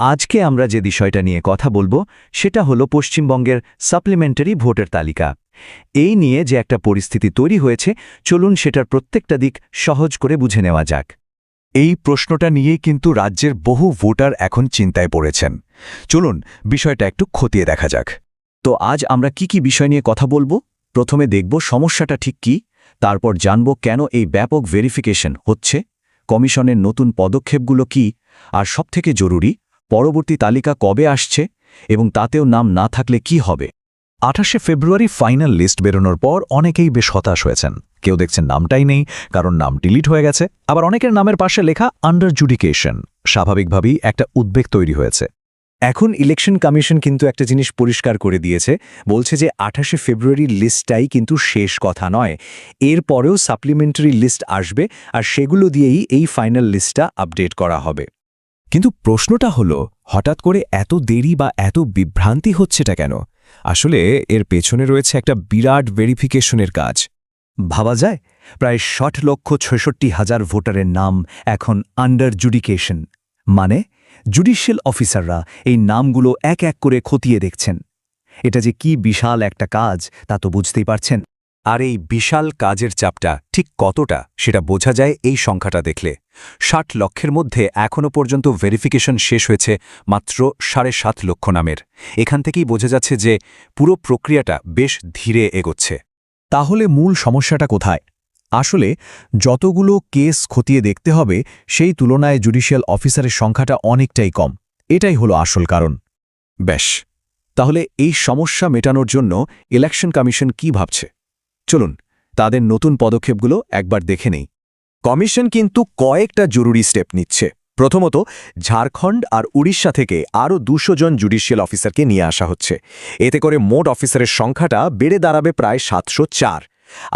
আজকে আমরা যে বিষয়টা নিয়ে কথা বলবো সেটা হলো পশ্চিমবঙ্গের সাপ্লিমেন্টারি ভোটার তালিকা। এই নিয়ে যে একটা পরিস্থিতি তৈরি হয়েছে, চলুন সেটার প্রত্যেকটা দিক সহজ করে বুঝে নেওয়া যাক। এই প্রশ্নটা নিয়েই কিন্তু রাজ্যের বহু ভোটার এখন চিন্তায় পড়েছেন। চলুন বিষয়টা একটু খতিয়ে দেখা যাক। তো আজ আমরা কি বিষয় নিয়ে কথা বলবো? প্রথমে দেখব সমস্যাটা ঠিক কি, তারপর জানব কেন এই ব্যাপক ভেরিফিকেশন হচ্ছে, কমিশনের নতুন পদক্ষেপগুলো কি, আর সবথেকে জরুরি, পরবর্তী তালিকা কবে আসছে এবং তাতেও নাম না থাকলে কি হবে। 28শে ফেব্রুয়ারি ফাইনাল লিস্ট বেরোনোর পর অনেকেই বেশ হতাশ হয়েছেন। কেউ দেখছেন নামটাই নেই, কারণ নাম ডিলিট হয়ে গেছে, আবার অনেকের নামের পাশে লেখা আন্ডার জুডিকেশন। স্বাভাবিকভাবেই একটা উদ্বেগ তৈরি হয়েছে। এখন ইলেকশন কমিশন কিন্তু একটা জিনিস পরিষ্কার করে দিয়েছে, বলছে যে 28শে ফেব্রুয়ারির লিস্টটাই কিন্তু শেষ কথা নয়, এরপরেও সাপ্লিমেন্টারি লিস্ট আসবে আর সেগুলো দিয়েই এই ফাইনাল লিস্টটা আপডেট করা হবে। কিন্তু প্রশ্নটা হলো, হঠাৎ করে এত দেরি বা এত বিভ্রান্তি হচ্ছেটা কেন? আসলে এর পেছনে রয়েছে একটা বিরাট ভেরিফিকেশনের কাজ। ভাবা যায়, প্রায় 60,66,000 ভোটারের নাম এখন আন্ডার জুডিকেশন, মানে জুডিশিয়াল অফিসাররা এই নামগুলো এক এক করে খতিয়ে দেখছেন। এটা যে কি বিশাল একটা কাজ তা তো বুঝতেই পারছেন। আর এই বিশাল কাজের চাপটা ঠিক কতটা সেটা বোঝা যায় এই সংখ্যাটা দেখলে। 60 লক্ষের মধ্যে এখনও পর্যন্ত ভেরিফিকেশন শেষ হয়েছে মাত্র 7.5 লক্ষ নামের। এখান থেকেই বোঝা যাচ্ছে যে পুরো প্রক্রিয়াটা বেশ ধীরে এগোচ্ছে। তাহলে মূল সমস্যাটা কোথায়? আসলে যতগুলো কেস খতিয়ে দেখতে হবে সেই তুলনায় জুডিশিয়াল অফিসারের সংখ্যাটা অনেকটাই কম। এটাই হলো আসল কারণ। বেশ, তাহলে এই সমস্যা মেটানোর জন্য ইলেকশন কমিশন কি ভাবছে? চলুন তাদের নতুন পদক্ষেপগুলো একবার দেখে নেই। কমিশন কিন্তু কয়েকটা জরুরি স্টেপ নিচ্ছে। প্রথমত, ঝাড়খণ্ড আর উড়িষ্যা থেকে আরও 200 জন জুডিশিয়াল অফিসারকে নিয়ে আসা হচ্ছে। এতে করে মোট অফিসারের সংখ্যাটা বেড়ে দাঁড়াবে প্রায় 704।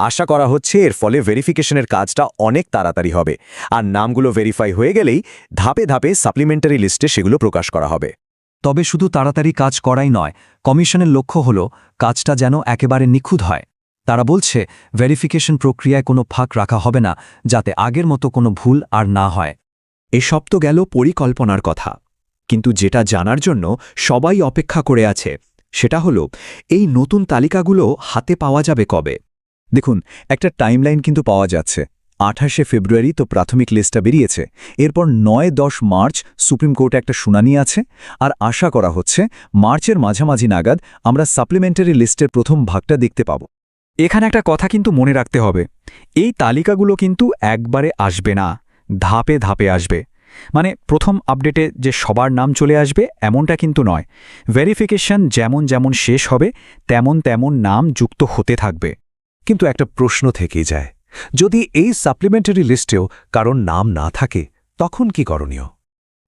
আশা করা হচ্ছে এর ফলে ভেরিফিকেশনের কাজটা অনেক তাড়াতাড়ি হবে, আর নামগুলো ভেরিফাই হয়ে গেলেই ধাপে ধাপে সাপ্লিমেন্টারি লিস্টে সেগুলো প্রকাশ করা হবে। তবে শুধু তাড়াতাড়ি কাজ করাই নয়, কমিশনের লক্ষ্য হল কাজটা যেন একেবারে নিখুঁত হয়। তারা বলছে ভেরিফিকেশন প্রক্রিয়ায় কোনো ফাঁক রাখা হবে না, যাতে আগের মতো কোনো ভুল আর না হয়। এসব তো গেল পরিকল্পনার কথা, কিন্তু যেটা জানার জন্য সবাই অপেক্ষা করে আছে সেটা হলো এই নতুন তালিকাগুলো হাতে পাওয়া যাবে কবে। দেখুন, একটা টাইমলাইন কিন্তু পাওয়া যাচ্ছে। 28শে ফেব্রুয়ারি তো প্রাথমিক লিস্টটা বেরিয়েছে, এরপর 9-10 মার্চ সুপ্রিম কোর্টে একটা শুনানি আছে, আর আশা করা হচ্ছে মার্চের মাঝামাঝি নাগাদ আমরা সাপ্লিমেন্টারি লিস্টের প্রথম ভাগটা দেখতে পাব। এখানে একটা কথা কিন্তু মনে রাখতে হবে, এই তালিকাগুলো কিন্তু একবারে আসবে না, ধাপে ধাপে আসবে। মানে প্রথম আপডেটে যে সবার নাম চলে আসবে এমনটা কিন্তু নয়। ভেরিফিকেশন যেমন যেমন শেষ হবে তেমন তেমন নাম যুক্ত হতে থাকবে। কিন্তু একটা প্রশ্ন থেকেই যায়, যদি এই সাপ্লিমেন্টারি লিস্টেও কারোর নাম না থাকে তখন কি করণীয়?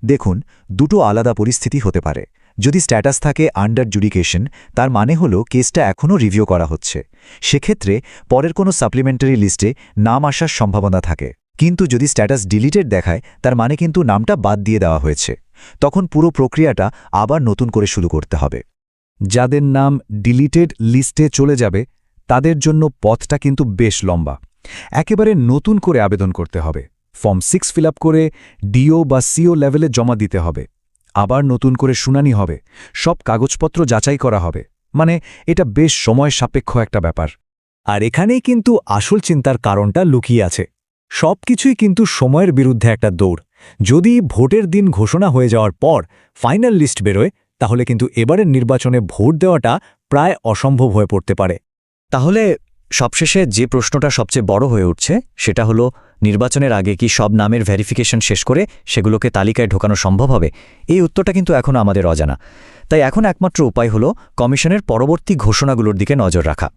দেখুন, দুটো আলাদা পরিস্থিতি হতে পারে। যদি স্ট্যাটাস থাকে আন্ডার জুডিকেশন, তার মানে হলো কেসটা এখনও রিভিউ করা হচ্ছে। সেক্ষেত্রে পরের কোনো সাপ্লিমেন্টারি লিস্টে নাম আসার সম্ভাবনা থাকে। কিন্তু যদি স্ট্যাটাস ডিলিটেড দেখায়, তার মানে কিন্তু নামটা বাদ দিয়ে দেওয়া হয়েছে। তখন পুরো প্রক্রিয়াটা আবার নতুন করে শুরু করতে হবে। যাদের নাম ডিলিটেড লিস্টে চলে যাবে তাদের জন্য পথটা কিন্তু বেশ লম্বা। একেবারে নতুন করে আবেদন করতে হবে, ফর্ম 6 ফিল আপ করে ডিও বা সিও লেভেলে জমা দিতে হবে, আবার নতুন করে শুনানি হবে, সব কাগজপত্র যাচাই করা হবে। মানে এটা বেশ সময় সাপেক্ষ একটা ব্যাপার। আর এখানেই কিন্তু আসল চিন্তার কারণটা লুকিয়ে আছে। সবকিছুই কিন্তু সময়ের বিরুদ্ধে একটা দৌড়। যদি ভোটের দিন ঘোষণা হয়ে যাওয়ার পর ফাইনাল লিস্ট বেরোয়, তাহলে কিন্তু এবারের নির্বাচনে ভোট দেওয়াটা প্রায় অসম্ভব হয়ে পড়তে পারে। তাহলে সবশেষে যে প্রশ্নটা সবচেয়ে বড় হয়ে উঠছে সেটা হলো, নির্বাচনের আগে কি সব নামের ভেরিফিকেশন শেষ করে সেগুলোকে তালিকায় ঢোকানো সম্ভব হবে? এই উত্তরটা কিন্তু এখনও আমাদের অজানা। তাই এখন একমাত্র উপায় হলো কমিশনের পরবর্তী ঘোষণাগুলোর দিকে নজর রাখা।